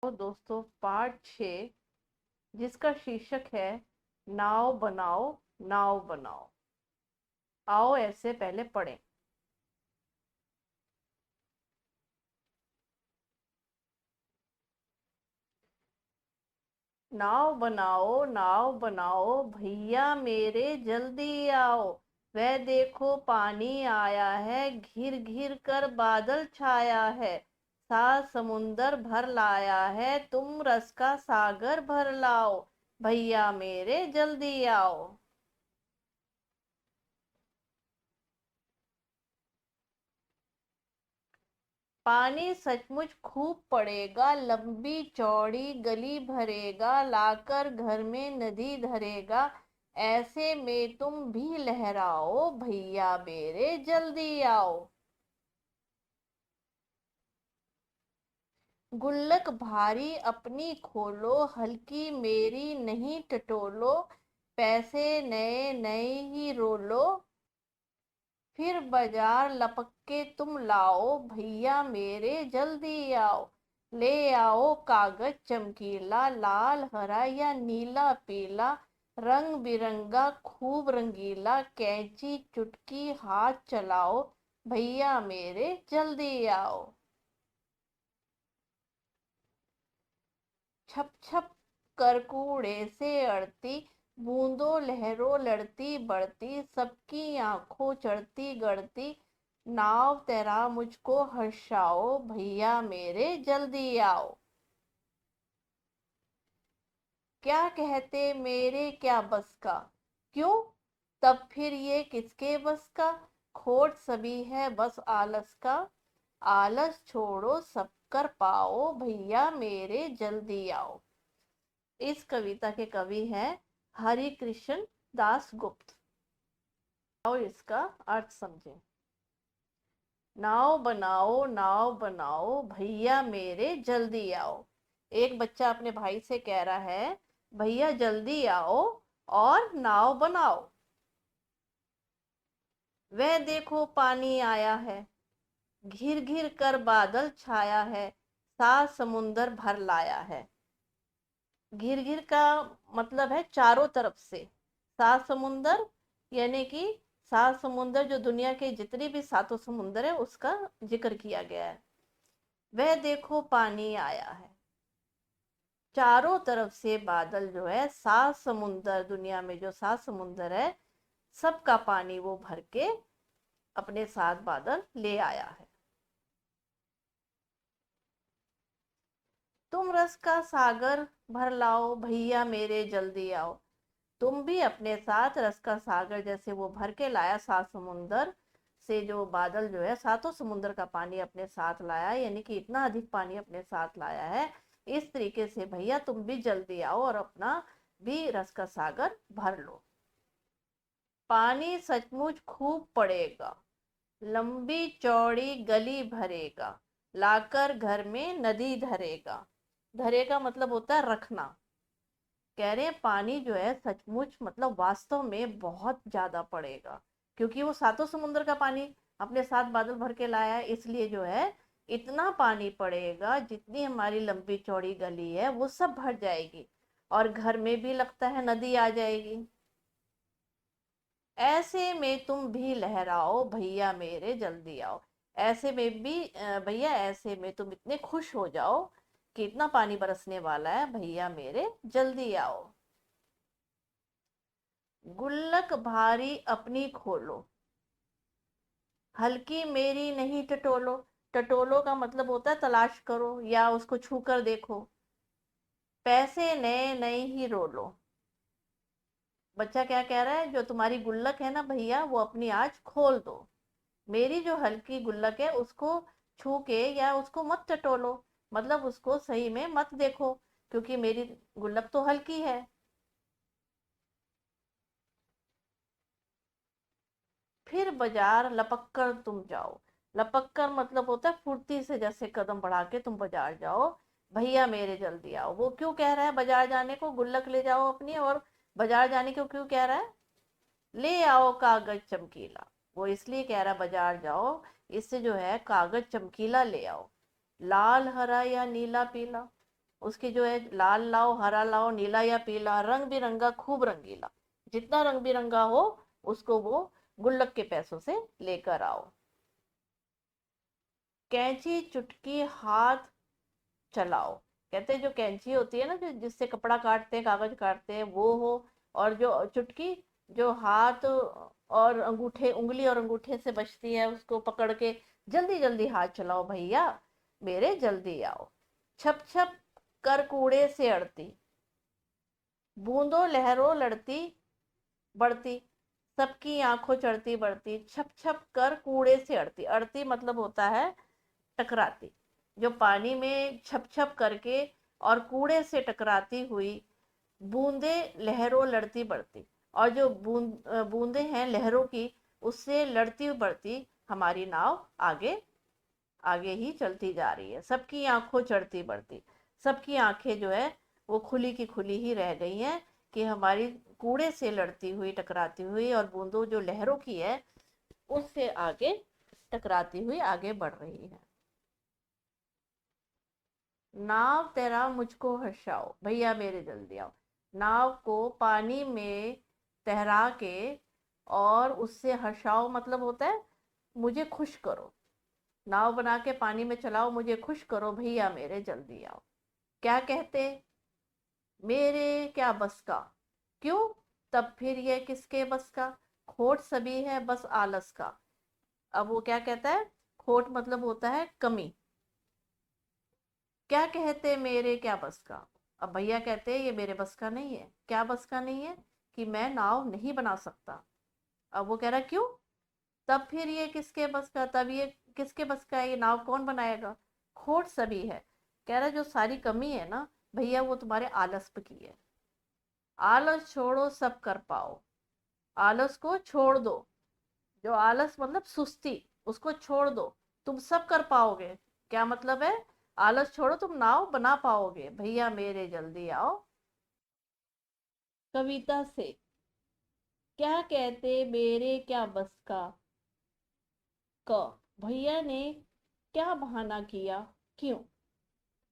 तो दोस्तों पार्ट 6 जिसका शीर्षक है नाव बनाओ नाव बनाओ। आओ ऐसे पहले पढ़ें। नाव बनाओ भैया मेरे जल्दी आओ। वह देखो पानी आया है, घिर घिर कर बादल छाया है। सात समुंदर भर लाया है, तुम रस का सागर भर लाओ। भैया मेरे जल्दी आओ। पानी सचमुच खूब पड़ेगा, लंबी चौड़ी गली भरेगा, लाकर घर में नदी धरेगा। ऐसे में तुम भी लहराओ, भैया मेरे जल्दी आओ। गुल्लक भारी अपनी खोलो, हल्की मेरी नहीं टटोलो। पैसे नए नए ही रोलो, फिर बाजार लपक के तुम लाओ। भैया मेरे जल्दी आओ। ले आओ कागज चमकीला, लाल हरा या नीला पीला। रंग बिरंगा खूब रंगीला, कैंची चुटकी हाथ चलाओ। भैया मेरे जल्दी आओ। छप छप कर कूड़े से अड़ती, बूंदों लहरों लड़ती बढ़ती। सबकी आंखों चढ़ती गढ़ती, नाव तेरा मुझको हर्षाओ। भैया मेरे जल्दी आओ। क्या कहते मेरे क्या बस का, क्यों तब फिर ये किसके बस का। खोट सभी है बस आलस का, आलस छोड़ो सब कर पाओ। भैया मेरे जल्दी आओ। इस कविता के कवि हैं हरि कृष्ण दास गुप्त। आओ इसका अर्थ समझें। नाव बनाओ भैया मेरे जल्दी आओ। एक बच्चा अपने भाई से कह रहा है, भैया जल्दी आओ और नाव बनाओ। वह देखो पानी आया है, घिर घिर कर बादल छाया है। सात समुंदर भर लाया है। घिर घिर का मतलब है चारों तरफ से। सात समुंदर यानी कि सात समुंदर जो दुनिया के जितने भी सातों समुंदर है उसका जिक्र किया गया है। वह देखो पानी आया है, चारों तरफ से बादल जो है, सात समुंदर दुनिया में जो सात समुंदर है सबका पानी वो भर के अपने साथ बादल ले आया है। तुम रस का सागर भर लाओ, भैया मेरे जल्दी आओ। तुम भी अपने साथ रस का सागर जैसे वो भर के लाया, सात समुंदर से जो बादल जो है सातों समुंदर का पानी अपने साथ लाया, यानी कि इतना अधिक पानी अपने साथ लाया है। इस तरीके से भैया तुम भी जल्दी आओ और अपना भी रस का सागर भर लो। पानी सचमुच खूब पड़ेगा, लंबी चौड़ी गली भरेगा, लाकर घर में नदी धरेगा। धरेगा मतलब होता है रखना। कह रहे हैं पानी जो है सचमुच मतलब वास्तव में बहुत ज्यादा पड़ेगा, क्योंकि वो सातों समुद्र का पानी अपने साथ बादल भर के लाया है। इसलिए जो है इतना पानी पड़ेगा, जितनी हमारी लंबी चौड़ी गली है वो सब भर जाएगी, और घर में भी लगता है नदी आ जाएगी। ऐसे में तुम भी लहराओ, भैया मेरे जल्दी आओ। ऐसे में भी भैया ऐसे में तुम इतने खुश हो जाओ कि इतना पानी बरसने वाला है, भैया मेरे जल्दी आओ। गुल्लक भारी अपनी खोलो, हल्की मेरी नहीं टटोलो। टटोलो का मतलब होता है तलाश करो या उसको छू कर देखो। पैसे नए नए ही रोलो। बच्चा क्या कह रहा है, जो तुम्हारी गुल्लक है ना भैया वो अपनी आज खोल दो। मेरी जो हल्की गुल्लक है उसको छू के या उसको मत टटोलो, मतलब उसको सही में मत देखो, क्योंकि मेरी गुल्लक तो हल्की है। फिर बाजार लपक कर तुम जाओ। लपक कर मतलब होता है फुर्ती से, जैसे कदम बढ़ा के तुम बाजार जाओ। भैया मेरे जल्दी आओ। वो क्यों कह रहा है बाजार जाने को, गुल्लक ले जाओ अपनी, और बाजार जाने को क्यों कह रहा है, ले आओ कागज चमकीला। वो इसलिए कह रहा है बाजार जाओ, इससे जो है कागज चमकीला ले आओ। लाल हरा या नीला पीला, उसकी जो है लाल लाओ, हरा लाओ, नीला या पीला, रंग बिरंगा, खूब रंगीला, जितना रंग बिरंगा हो उसको वो गुल्लक के पैसों से लेकर आओ। कैंची चुटकी हाथ चलाओ। कहते हैं जो कैंची होती है ना, जो जिससे कपड़ा काटते हैं, कागज काटते हैं, वो हो। और जो चुटकी, जो हाथ और अंगूठे, उंगली और अंगूठे से बचती है, उसको पकड़ के जल्दी जल्दी हाथ चलाओ भैया मेरे जल्दी आओ। छप छप कर कूड़े से अड़ती, बूंदों लहरों लड़ती बढ़ती, सबकी आंखों चढ़ती बढ़ती, छप छप कर कूड़े से अड़ती। अड़ती मतलब होता है टकराती। जो पानी में छप छप करके और कूड़े से टकराती हुई बूंदे लहरों लड़ती बढ़ती, और जो बूंदे हैं लहरों की, उससे लड़ती बढ़ती हमारी नाव आगे आगे ही चलती जा रही है। सबकी आंखों चढ़ती बढ़ती, सबकी आंखें जो है वो खुली की खुली ही रह गई हैं कि हमारी कूड़े से लड़ती हुई, टकराती हुई, और बूंदों जो लहरों की है उससे आगे टकराती हुई आगे बढ़ रही है। नाव तेरा मुझको हर्षाओ, भैया मेरे जल्दी आओ। नाव को पानी में तैरा के और उससे हर्षाओ मतलब होता है मुझे खुश करो। नाव बना के पानी में चलाओ, मुझे खुश करो भैया मेरे जल्दी आओ। क्या कहते, मेरे क्या बस का, क्यों, तब फिर ये किसके बस का, खोट सभी है बस आलस का। अब वो क्या कहता है, खोट मतलब होता है कमी। क्या कहते मेरे क्या बस का। अब भैया कहते हैं ये मेरे बस का नहीं है। क्या बस का नहीं है, कि मैं नाव नहीं बना सकता। अब वो कह रहा क्यों, तब फिर ये किसके बस का, तब ये किसके बस का है, ये नाव कौन बनाएगा। खोट सभी है, कह रहा जो सारी कमी है ना भैया वो तुम्हारे आलस पे की है। आलस छोड़ो सब कर पाओ, आलस को छोड़ दो। जो आलस मतलब सुस्ती, उसको छोड़ दो, तुम सब कर पाओगे। क्या मतलब है, आलस छोड़ो तुम नाव बना पाओगे भैया मेरे जल्दी आओ। कविता से, क्या कहते मेरे क्या बस का, क, भैया ने क्या बहाना किया, क्यों।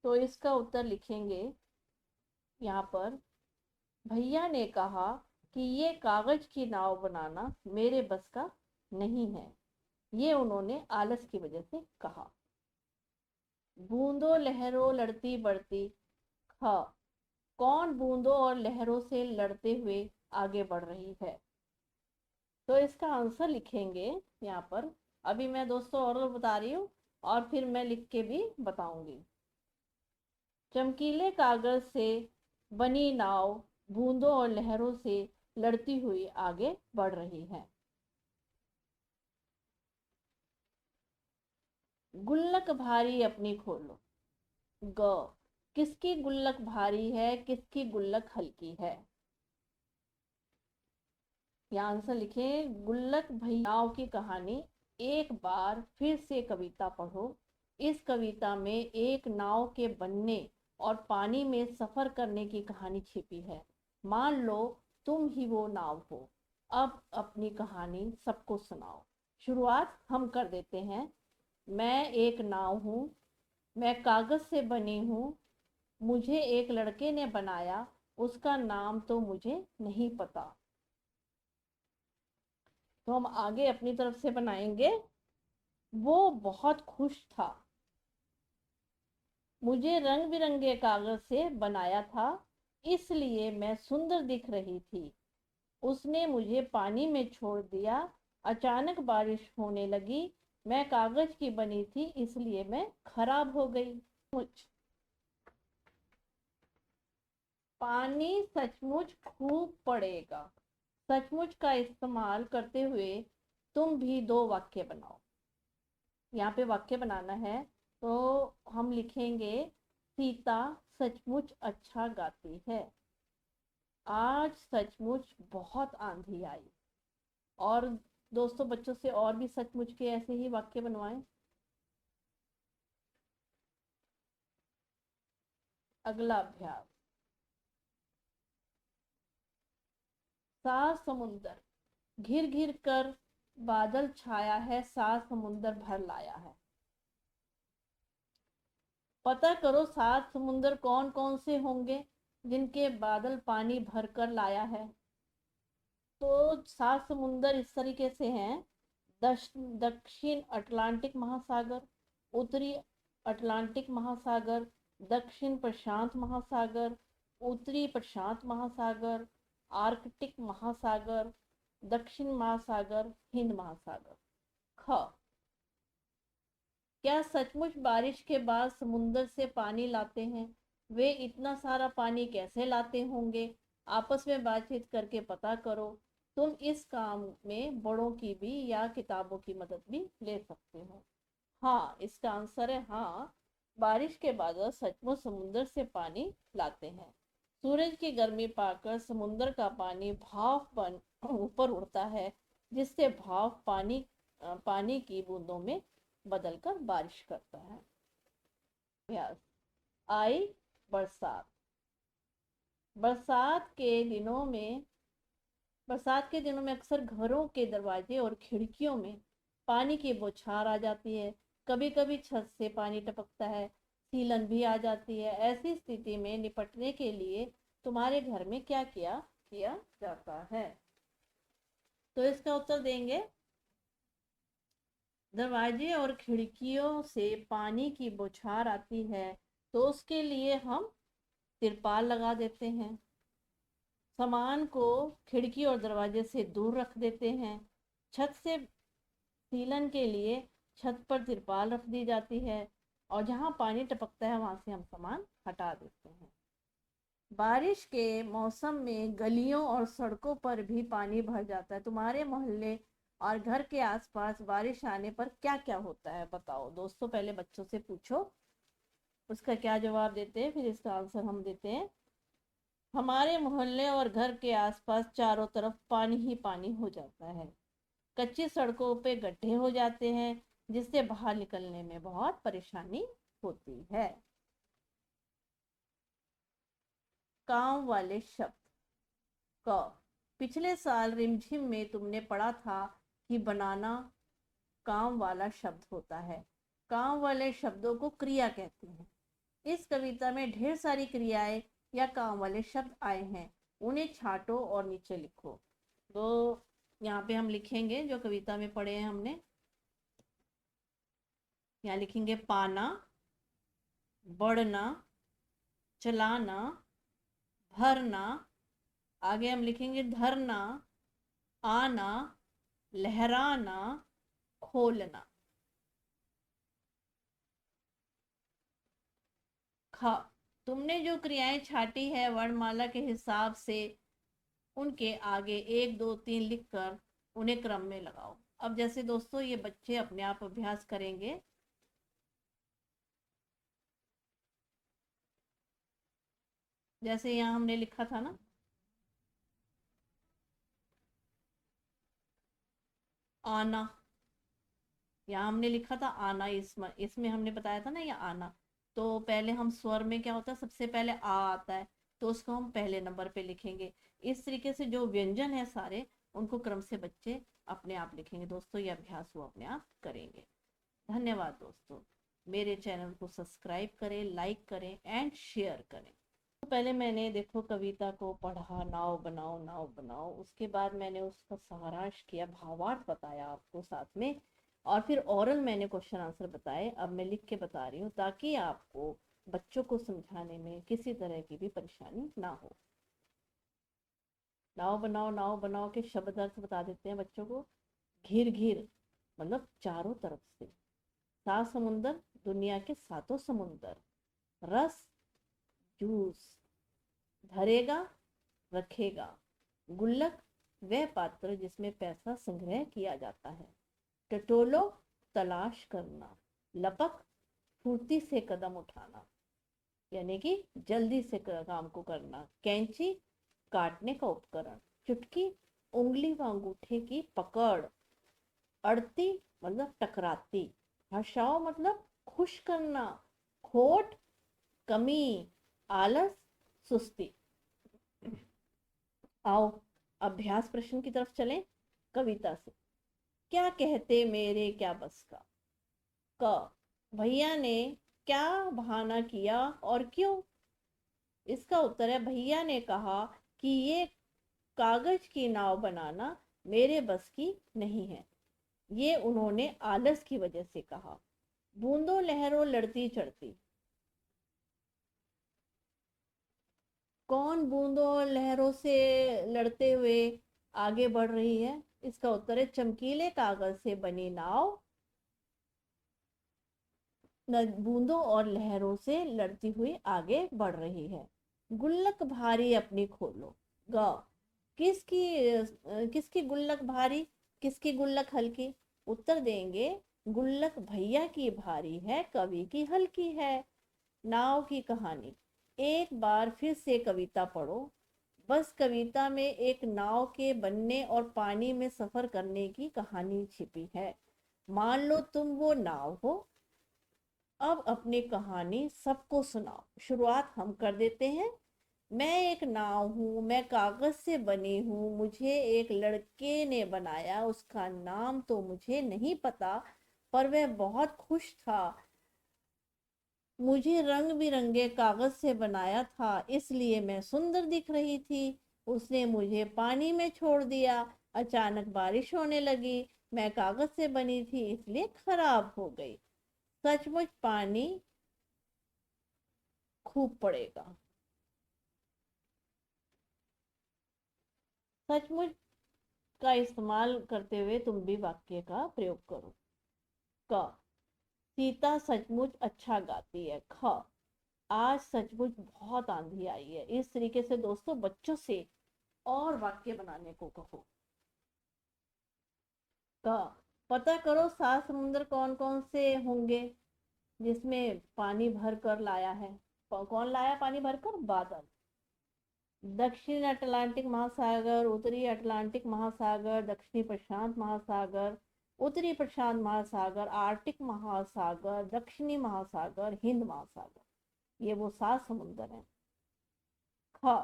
तो इसका उत्तर लिखेंगे यहाँ पर, भैया ने कहा कि ये कागज की नाव बनाना मेरे बस का नहीं है, ये उन्होंने आलस की वजह से कहा। बूंदों लहरों लड़ती बढ़ती, ख, कौन बूंदों और लहरों से लड़ते हुए आगे बढ़ रही है। तो इसका आंसर लिखेंगे यहाँ पर। अभी मैं दोस्तों और बता रही हूँ और फिर मैं लिख के भी बताऊंगी। चमकीले कागज से बनी नाव बूंदों और लहरों से लड़ती हुई आगे बढ़ रही है। गुल्लक भारी अपनी खोलो, ग, किसकी गुल्लक भारी है, किसकी गुल्लक हल्की है। यहाँ आंसर लिखे, गुल्लक भैयाओं की कहानी एक बार फिर से कविता पढ़ो। इस कविता में एक नाव के बनने और पानी में सफर करने की कहानी छिपी है। मान लो तुम ही वो नाव हो, अब अपनी कहानी सबको सुनाओ। शुरुआत हम कर देते हैं। मैं एक नाव हूँ, मैं कागज से बनी हूँ, मुझे एक लड़के ने बनाया, उसका नाम तो मुझे नहीं पता। तो हम आगे अपनी तरफ से बनाएंगे। वो बहुत खुश था, मुझे रंग बिरंगे कागज से बनाया था, इसलिए मैं सुंदर दिख रही थी। उसने मुझे पानी में छोड़ दिया, अचानक बारिश होने लगी, मैं कागज की बनी थी इसलिए मैं खराब हो गई। मुझ पानी सचमुच खूब पड़ेगा। सचमुच का इस्तेमाल करते हुए तुम भी दो वाक्य बनाओ। यहाँ पे वाक्य बनाना है। तो हम लिखेंगे, सीता सचमुच अच्छा गाती है, आज सचमुच बहुत आंधी आई। और दोस्तों बच्चों से और भी सचमुच के ऐसे ही वाक्य बनवाएं। अगला अभ्यास, सा समुंदर घिर घिर कर बादल छाया है, सा समुंदर भर लाया है। पता करो 7 समुंदर कौन कौन से होंगे जिनके बादल पानी भर कर लाया है। तो 7 समुंदर इस तरीके से हैं। दक्षिण अटलांटिक महासागर, उत्तरी अटलांटिक महासागर, दक्षिण प्रशांत महासागर, उत्तरी प्रशांत महासागर, आर्कटिक महासागर, दक्षिण महासागर, हिंद महासागर। ख, क्या सचमुच बारिश के बाद समुंदर से पानी लाते हैं? वे इतना सारा पानी कैसे लाते होंगे? आपस में बातचीत करके पता करो। तुम इस काम में बड़ों की भी या किताबों की मदद भी ले सकते हो। हाँ, इसका आंसर है हाँ, बारिश के बादल सचमुच समुंदर से पानी लाते हैं। सूरज की गर्मी पाकर समुंदर का पानी भाप बन ऊपर उड़ता है, जिससे भाप पानी की बूंदों में बदलकर बारिश करता है। अभ्यास। आई बरसात। बरसात के दिनों में अक्सर घरों के दरवाजे और खिड़कियों में पानी की बौछार आ जाती है। कभी कभी छत से पानी टपकता है, सीलन भी आ जाती है। ऐसी स्थिति में निपटने के लिए तुम्हारे घर में क्या किया किया जाता है? तो इसका उत्तर देंगे, दरवाजे और खिड़कियों से पानी की बौछार आती है तो उसके लिए हम तिरपाल लगा देते हैं, सामान को खिड़की और दरवाजे से दूर रख देते हैं। छत से सीलन के लिए छत पर तिरपाल रख दी जाती है और जहाँ पानी टपकता है वहां से हम सामान हटा देते हैं। बारिश के मौसम में गलियों और सड़कों पर भी पानी भर जाता है। तुम्हारे मोहल्ले और घर के आसपास बारिश आने पर क्या क्या होता है बताओ दोस्तों। पहले बच्चों से पूछो उसका क्या जवाब देते हैं, फिर इसका आंसर हम देते हैं। हमारे मोहल्ले और घर के आसपास चारों तरफ पानी ही पानी हो जाता है। कच्ची सड़कों पे गड्ढे हो जाते हैं जिससे बाहर निकलने में बहुत परेशानी होती है। काम वाले शब्द। क, पिछले साल रिमझिम में तुमने पढ़ा था कि बनाना काम वाला शब्द होता है। काम वाले शब्दों को क्रिया कहते हैं। इस कविता में ढेर सारी क्रियाएं या काम वाले शब्द आए हैं, उन्हें छांटो और नीचे लिखो। तो यहाँ पे हम लिखेंगे जो कविता में पढ़े हैं हमने। यहाँ लिखेंगे पाना, बढ़ना, चलाना, भरना। आगे हम लिखेंगे धरना, आना, लहराना, खोलना। ख, तुमने जो क्रियाएं छाटी है वर्णमाला के हिसाब से उनके आगे 1 2 3 लिखकर उन्हें क्रम में लगाओ। अब जैसे दोस्तों ये बच्चे अपने आप अभ्यास करेंगे। जैसे यहाँ हमने लिखा था ना, आना। यहाँ हमने लिखा था आना, इसमें हमने बताया था ना ये आना। तो पहले हम स्वर में क्या होता है, सबसे पहले आ आता है तो उसको हम पहले नंबर पे लिखेंगे। इस तरीके से जो व्यंजन है सारे उनको क्रम से बच्चे अपने आप लिखेंगे। दोस्तों ये अभ्यास वो अपने आप करेंगे। धन्यवाद दोस्तों। मेरे चैनल को सब्सक्राइब करें, लाइक करें एंड शेयर करें। तो पहले मैंने देखो कविता को पढ़ा, नाव बनाओ नाव बनाओ, उसके बाद मैंने उसका सारांश किया, भावार्थ बताया आपको साथ में, और फिर ओरल मैंने क्वेश्चन आंसर बताए। अब मैं लिख के बता रही हूँ ताकि आपको बच्चों को समझाने में किसी तरह की भी परेशानी ना हो। नाव बनाओ के शब्द अर्थ बता देते हैं बच्चों को। घिर घिर मतलब चारों तरफ से। 7 समुंदर दुनिया के 7 समुंदर। रस जूस। धरेगा रखेगा। गुल्लक वह पात्र जिसमें पैसा संग्रह किया जाता है। टटोलो तलाश करना। लपक फुर्ती से कदम उठाना, यानी कि जल्दी से काम को करना। कैंची काटने का उपकरण। चुटकी उंगली व अंगूठे की पकड़। अड़ती मतलब टकराती। हर्षाओ मतलब खुश करना। खोट कमी। आलस सुस्ती। आओ अभ्यास प्रश्न की तरफ चलें। कविता से। क्या कहते मेरे क्या बस का। क, भैया ने क्या बहाना किया और क्यों? इसका उत्तर है, भैया ने कहा कि ये कागज की नाव बनाना मेरे बस की नहीं है। ये उन्होंने आलस की वजह से कहा। बूंदों लहरों लड़ती चढ़ती। कौन बूंदों लहरों से लड़ते हुए आगे बढ़ रही है? इसका उत्तर है, चमकीले कागज से बनी नाव बूंदों और लहरों से लड़ती हुई आगे बढ़ रही है। गुल्लक भारी अपनी खोलो। ग, किसकी गुल्लक भारी, किसकी गुल्लक हल्की? उत्तर देंगे, गुल्लक भैया की भारी है, कवि की हल्की है। नाव की कहानी। एक बार फिर से कविता पढ़ो। बस कविता में एक नाव के बनने और पानी में सफर करने की कहानी छिपी है। मान लो तुम वो नाव हो। अब अपनी कहानी सबको सुनाओ। शुरुआत हम कर देते हैं। मैं एक नाव हूँ, मैं कागज से बनी हूँ, मुझे एक लड़के ने बनाया, उसका नाम तो मुझे नहीं पता, पर वह बहुत खुश था। मुझे रंग बिरंगे कागज से बनाया था, इसलिए मैं सुंदर दिख रही थी। उसने मुझे पानी में छोड़ दिया। अचानक बारिश होने लगी। मैं कागज से बनी थी, इसलिए खराब हो गई। सचमुच पानी खूब पड़ेगा। सचमुच का इस्तेमाल करते हुए तुम भी वाक्य का प्रयोग करो। क, सीता सचमुच अच्छा गाती है। ख, आज सचमुच बहुत आंधी आई है। इस तरीके से दोस्तों बच्चों से और वाक्य बनाने को कहो। क, पता करो सात समुद्र कौन कौन से होंगे जिसमें पानी भर कर लाया है। कौन लाया पानी भरकर? बादल। दक्षिण अटलांटिक महासागर, उत्तरी अटलांटिक महासागर, दक्षिणी प्रशांत महासागर, उत्तरी प्रशांत महासागर, आर्टिक महासागर, दक्षिणी महासागर, हिंद महासागर, ये वो सात समुंदर हैं। ख,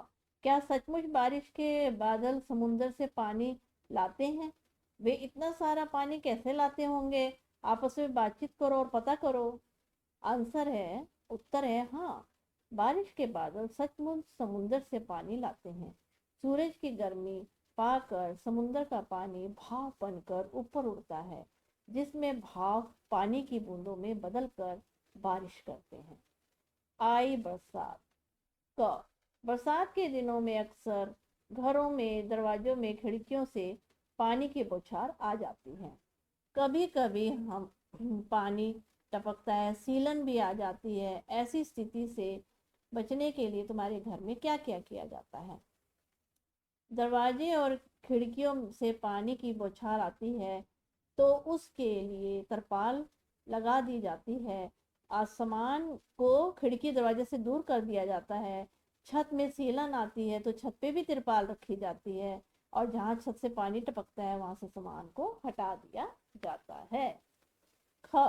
क्या सचमुच बारिश के बादल समुंदर से पानी लाते हैं? वे इतना सारा पानी कैसे लाते होंगे? आपस में बातचीत करो और पता करो। आंसर है, उत्तर है, हाँ, बारिश के बादल सचमुच समुंदर से पानी लाते हैं। सूरज की गर्मी पाकर समुंदर का पानी भाप बनकर ऊपर उड़ता है, जिसमें भाप पानी की बूंदों में बदलकर बारिश करते हैं। आई बरसात। क, बरसात के दिनों में अक्सर घरों में, दरवाजों में, खिड़कियों से पानी की बौछार आ जाती है। कभी कभी हम पानी टपकता है, सीलन भी आ जाती है। ऐसी स्थिति से बचने के लिए तुम्हारे घर में क्या क्या किया जाता है? दरवाजे और खिड़कियों से पानी की बौछार आती है तो उसके लिए तरपाल लगा दी जाती है। आसमान को खिड़की दरवाजे से दूर कर दिया जाता है। छत में सीलन आती है तो छत पे भी तिरपाल रखी जाती है, और जहाँ छत से पानी टपकता है वहां से सामान को हटा दिया जाता है। ख,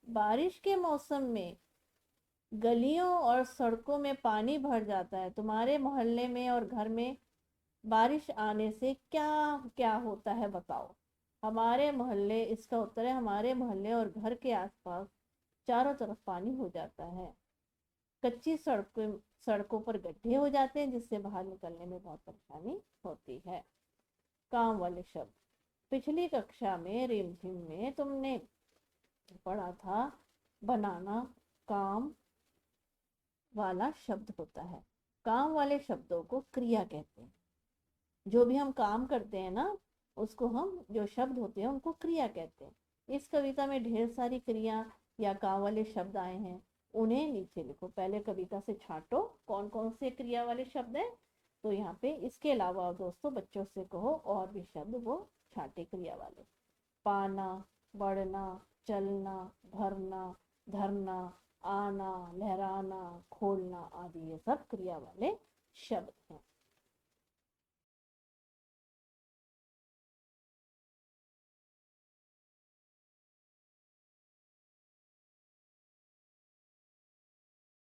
बारिश के मौसम में गलियों और सड़कों में पानी भर जाता है। तुम्हारे मोहल्ले में और घर में बारिश आने से क्या क्या होता है बताओ? हमारे मोहल्ले, इसका उत्तर है, हमारे मोहल्ले और घर के आसपास चारों तरफ पानी हो जाता है। कच्ची सड़कों पर गड्ढे हो जाते हैं, जिससे बाहर निकलने में बहुत परेशानी होती है। काम वाले शब्द। पिछली कक्षा में रिमझिम में तुमने पढ़ा था, बनाना काम वाला शब्द होता है। काम वाले शब्दों को क्रिया कहते हैं। जो भी हम काम करते हैं ना, उसको हम, जो शब्द होते हैं उनको क्रिया कहते हैं। इस कविता में ढेर सारी क्रिया या काम वाले शब्द आए हैं, उन्हें नीचे लिखो। पहले कविता से छांटो कौन कौन से क्रिया वाले शब्द हैं। तो यहाँ पे इसके अलावा दोस्तों बच्चों से कहो और भी शब्द वो छांटे क्रिया वाले। पाना, बढ़ना, चलना, भरना, धरना, आना, लहराना, खोलना आदि ये सब क्रिया वाले शब्द हैं।